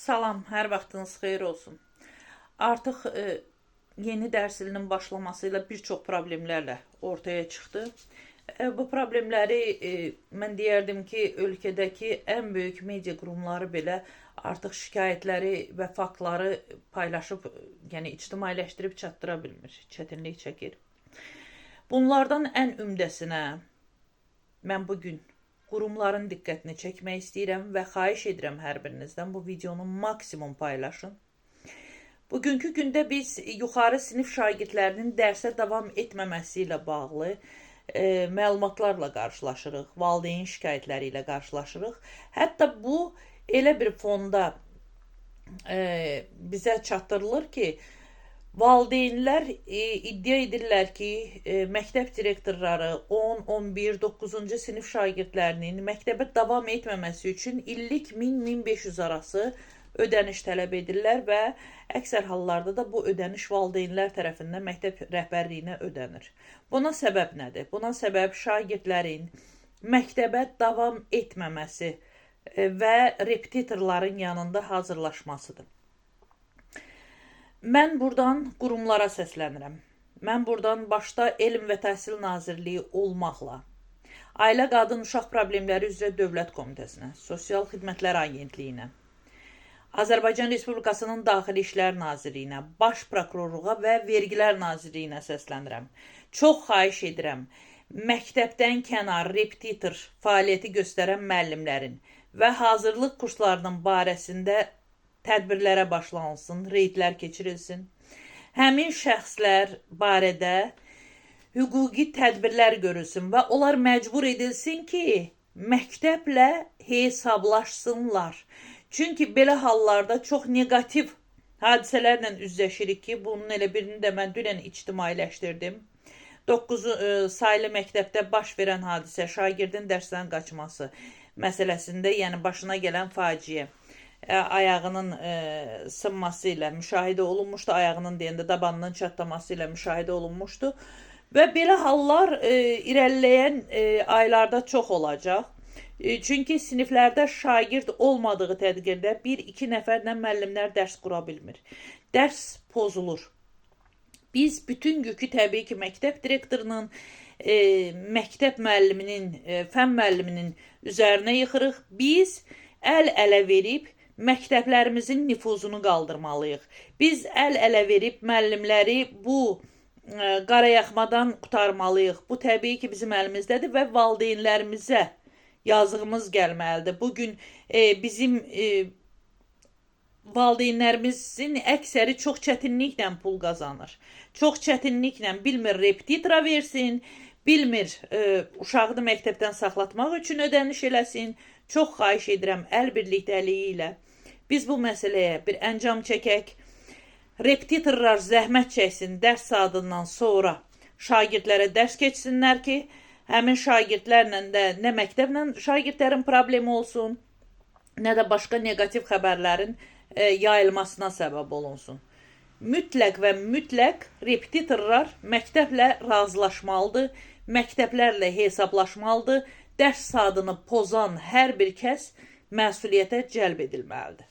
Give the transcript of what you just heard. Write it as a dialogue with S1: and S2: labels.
S1: Salam, hər vaxtınız xeyir olsun. Artıq yeni dərs ilinin başlamasıyla bir çox problemlərlə ortaya çıxdı. Bu problemləri mən deyərdim ki, ölkədəki ən böyük media qurumları belə artıq şikayətləri və faktları paylaşıb, yəni ictimailəşdirib çatdıra bilmir, çətinlik çəkir. Bunlardan ən ümdəsinə mən bugün qurumların diqqətini çəkmək istəyirəm və xahiş edirəm hər birinizdən bu videonu maksimum paylaşın. Bugünkü gündə biz yuxarı sinif şagirdlərinin dərsə davam etməməsi ilə bağlı məlumatlarla qarşılaşırıq, valideyn şikayətləri ilə qarşılaşırıq. Hətta bu elə bir fonda bizə çatdırılır ki, valideynlər iddia edirlər ki, məktəb direktorları 10, 11, 9-cu sinif şagirdlərinin məktəbə davam etməməsi üçün illik 1000-1500 arası ödəniş tələb edirlər və əksər hallarda da bu ödəniş valideynlər tərəfindən məktəb rəhbərliyinə ödənir. Buna səbəb nədir? Buna səbəb şagirdlərin məktəbə davam etməməsi və repetitorların yanında hazırlaşmasıdır. Mən buradan qurumlara səslənirəm. Mən buradan başda Elm və Təhsil Nazirliyi olmaqla, Ailə Qadın Uşaq Problemləri üzrə Dövlət Komitəsinə, Sosial Xidmətlər Agentliyinə, Azərbaycan Respublikasının Daxili İşlər Nazirliyinə, Baş Prokurorluğa və Vergilər Nazirliyinə səslənirəm. Çox xahiş edirəm, məktəbdən kənar repetitor fəaliyyəti göstərən müəllimlərin və hazırlıq kurslarının barəsində tədbirlərə başlanılsın, reydlər keçirilsin. Həmin şəxslər barədə hüquqi tədbirlər görülsün və onlar məcbur edilsin ki, məktəblə hesablaşsınlar. Çünki belə hallarda çox negativ hadisələrlə üzləşirik ki, bunun elə birini də mən dünən ictimailəşdirdim. 9 saylı məktəbdə baş verən hadisə, şagirdin dərsdən qaçması məsələsində, yəni başına gələn faciə. Ayağının sınması ilə müşahidə olunmuşdu, ayağının deyəndə dabanının çatlaması ilə müşahidə olunmuşdu və belə hallar irəliləyən aylarda çox olacaq. Çünki siniflərdə şagird olmadığı təqdirdə 1-2 nəfərlə müəllimlər dərs qura bilmir. Dərs pozulur. Biz bütün yükü təbii ki, məktəb direktorunun, məktəb müəlliminin, fən müəlliminin üzərinə yıxırıq. Biz əl-ələ verib məktəblərimizin nüfuzunu qaldırmalıyıq. Biz əl-ələ verib müəllimləri bu qarayaxmadan qurtarmalıyıq. Bu təbii ki, bizim əlimizdədir və valideynlərimizə yazığımız gəlməlidir. Bugün bizim valideynlərimizin əksəri çox çətinliklə pul qazanır. Çox çətinliklə bilmir repetitora versin, bilmir uşağı məktəbdən saxlatmaq üçün ödəniş eləsin. Çox xahiş edirəm əl birlikdəliyi ilə biz bu məsələyə bir əncam çəkək. Repetitorlar zəhmət çəksin, dərs saatından sonra şagirdlərə dərs keçsinlər ki, həmin şagirdlərlə də nə məktəblə şagirdlərin problemi olsun, nə də başqa negativ xəbərlərin yayılmasına səbəb olunsun. Mütləq və mütləq repetitorlar məktəblə razılaşmalıdır, məktəblərlə hesablaşmalıdır, dərs saatını pozan hər bir kəs məsuliyyətə cəlb edilməlidir.